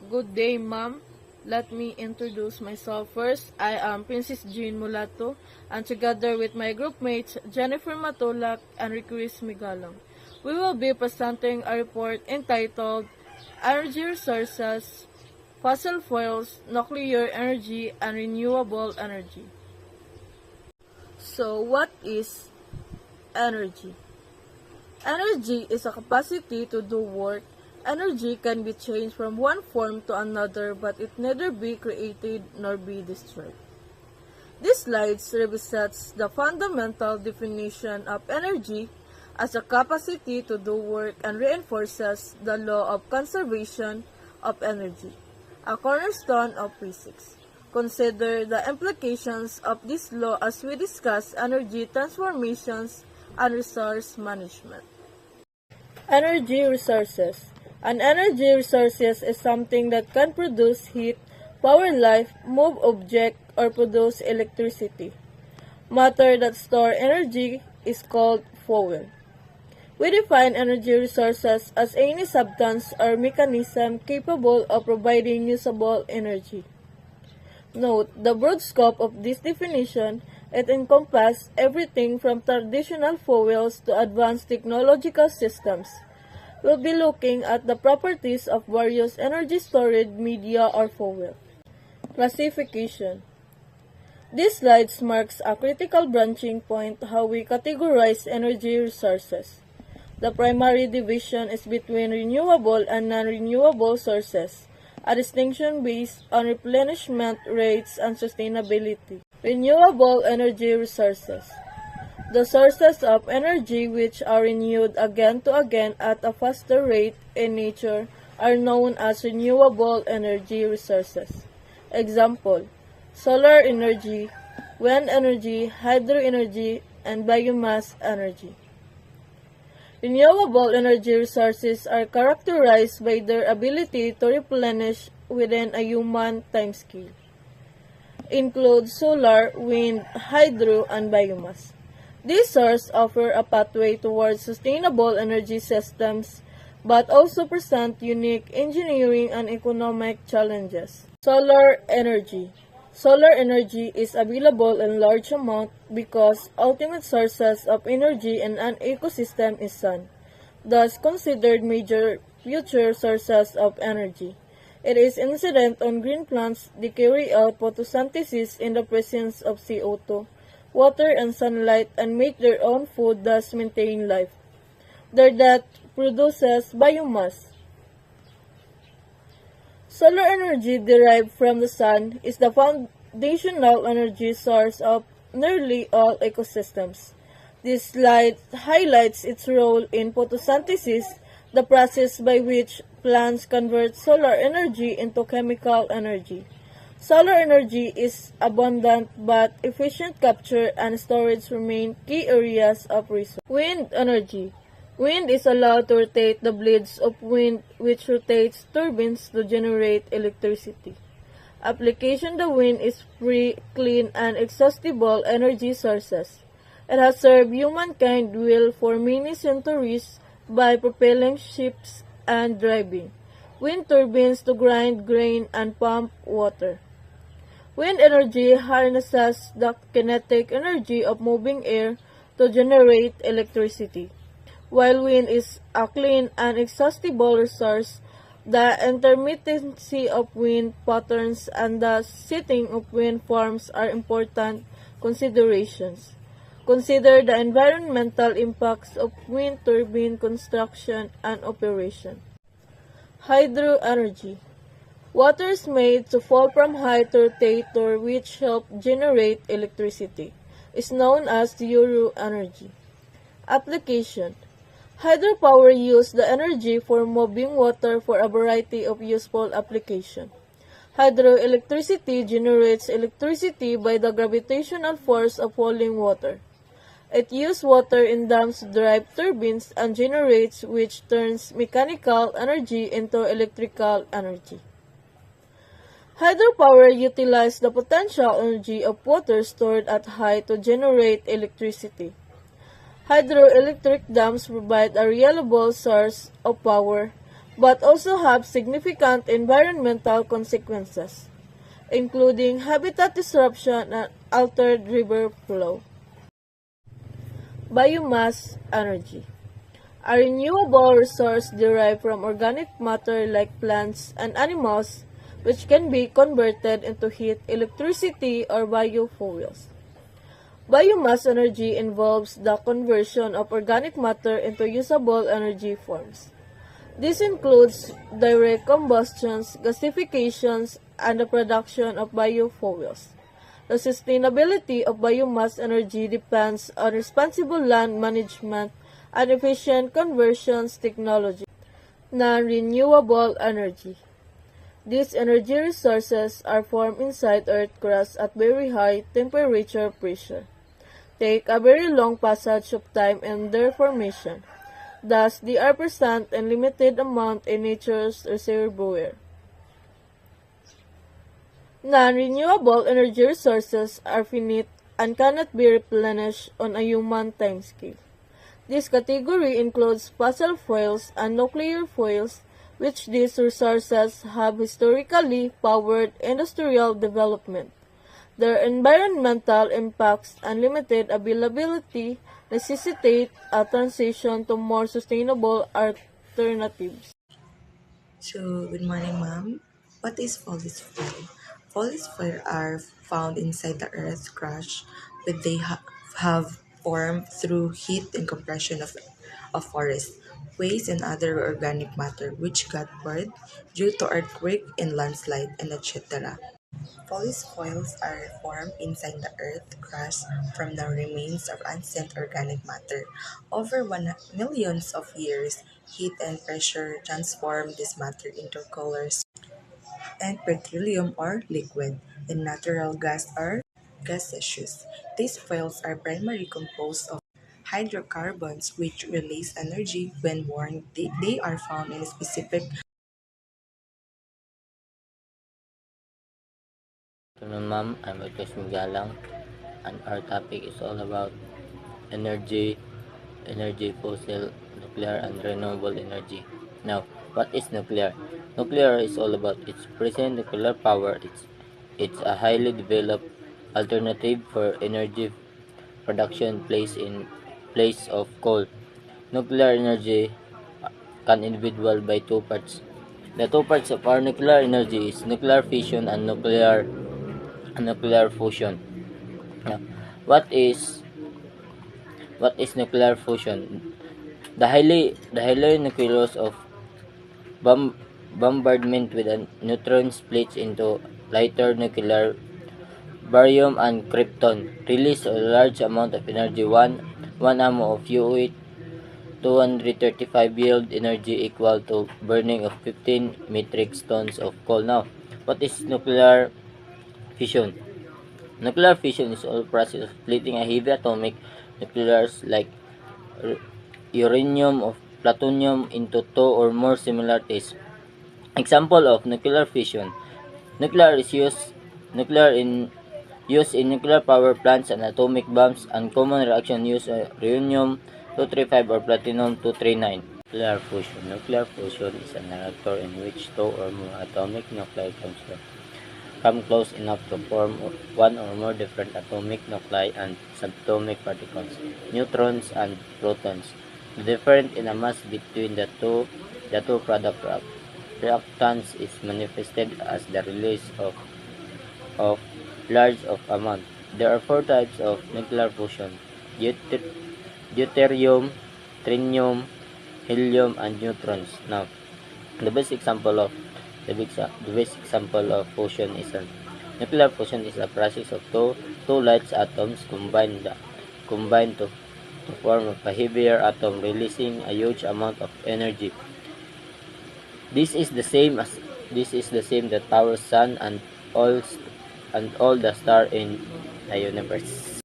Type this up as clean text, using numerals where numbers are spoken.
Good day, ma'am. Let me introduce myself first. I am Princess Jean Mulato, and together with my group mates Jennifer Matulak and Chris Migalong, we will be presenting a report entitled Energy Resources, Fossil Fuels, Nuclear Energy, and Renewable Energy. So, what is energy? Energy is a capacity to do work. Energy can be changed from one form to another, but it neither be created nor be destroyed. This slide represents the fundamental definition of energy as a capacity to do work and reinforces the law of conservation of energy, a cornerstone of physics. Consider the implications of this law as we discuss energy transformations and resource management. Energy resources. An energy resources is something that can produce heat, power life, move object, or produce electricity. Matter that store energy is called fuel. We define energy resources as any substance or mechanism capable of providing usable energy. Note the broad scope of this definition. It encompasses everything from traditional fuels to advanced technological systems. We'll be looking at the properties of various energy storage media or fuel. Classification. This slide marks a critical branching point how we categorize energy resources. The primary division is between renewable and non-renewable sources, a distinction based on replenishment rates and sustainability. Renewable energy resources. The sources of energy which are renewed again to again at a faster rate in nature are known as renewable energy resources. Example: solar energy, wind energy, hydro energy, and biomass energy. Renewable energy resources are characterized by their ability to replenish within a human timescale. Include solar, wind, hydro, and biomass. These sources offer a pathway towards sustainable energy systems, but also present unique engineering and economic challenges. Solar energy. Solar energy is available in large amount because ultimate sources of energy in an ecosystem is sun, thus considered major future sources of energy. It is incident on green plants. They carry out photosynthesis in the presence of CO2, water, and sunlight and make their own food, thus maintain life. Their death produces biomass. Solar energy derived from the sun is the foundational energy source of nearly all ecosystems. This slide highlights its role in photosynthesis, the process by which plants convert solar energy into chemical energy. Solar energy is abundant, but efficient capture and storage remain key areas of research. Wind energy. Wind is allowed to rotate the blades of wind, which rotates turbines to generate electricity. Application: the wind is free, clean, and exhaustible energy sources. It has served humankind well for many centuries by propelling ships and driving wind turbines to grind grain and pump water. Wind energy harnesses the kinetic energy of moving air to generate electricity. While wind is a clean and exhaustible resource, the intermittency of wind patterns and the setting of wind farms are important considerations. Consider the environmental impacts of wind turbine construction and operation. Hydro energy. Water is made to fall from height to rotator, which help generate electricity. Is known as hydro energy. Application: hydropower uses the energy for moving water for a variety of useful applications. Hydroelectricity generates electricity by the gravitational force of falling water. It uses water in dams to drive turbines and generates, which turns mechanical energy into electrical energy. Hydropower utilizes the potential energy of water stored at height to generate electricity. Hydroelectric dams provide a reliable source of power, but also have significant environmental consequences, including habitat disruption and altered river flow. Biomass energy. A renewable resource derived from organic matter like plants and animals, which can be converted into heat, electricity, or biofuels. Biomass energy involves the conversion of organic matter into usable energy forms. This includes direct combustions, gasifications, and the production of biofuels. The sustainability of biomass energy depends on responsible land management and efficient conversions technology. Non-renewable energy. These energy resources are formed inside Earth crust at very high temperature pressure, take a very long passage of time in their formation. Thus, they are present in limited amount in nature's reservoir. Non-renewable energy resources are finite and cannot be replenished on a human timescale. This category includes fossil fuels and nuclear fuels, which these resources have historically powered industrial development. Their environmental impacts and limited availability necessitate a transition to more sustainable alternatives. So, good morning, ma'am. What is forest fire? Forest fire are found inside the earth's crust, but they have formed through heat and compression of forest, waste, and other organic matter, which got burned due to earthquake and landslide, and etc. Forest coils are formed inside the earth crust from the remains of ancient organic matter. Over millions of years, heat and pressure transform this matter into colors and petroleum or liquid, and natural gas or gaseous. These fuels are primarily composed of hydrocarbons which release energy when burned. They are found in specific. Afternoon, ma'am. I'm Lucas Magalang, and our topic is all about energy, fossil, nuclear, and renewable energy. Now, what is nuclear? Nuclear is all about its present nuclear power. It's a highly developed alternative for energy production placed in place of coal. Nuclear energy can individual by two parts. The two parts of our nuclear energy is nuclear fission and nuclear fusion. Now, what is nuclear fusion? The highly nucleus of bombardment with a neutron splits into lighter nuclear barium and krypton, release a large amount of energy. One atom of U8 235 yield energy equal to burning of 15 metric tons of coal. Now, what is nuclear fission? Nuclear fission is all process of splitting a heavy atomic nuclears like uranium or plutonium into two or more similarities. Example of nuclear fission: nuclear is used in nuclear power plants and atomic bombs, and common reaction use uranium 235 or platinum 239. Nuclear fusion is an reactor in which two or more atomic nuclei come close enough to form one or more different atomic nuclei and subatomic particles, neutrons and protons, different in a mass between the two product reactants is manifested as the release of large of amount. There are four types of nuclear fusion: deuterium, tritium, helium, and neutrons. Now, the best example of fusion is a nuclear fusion is a process of two light atoms combined to form a heavier atom, releasing a huge amount of energy. This is the same that powers sun and all the stars in the universe.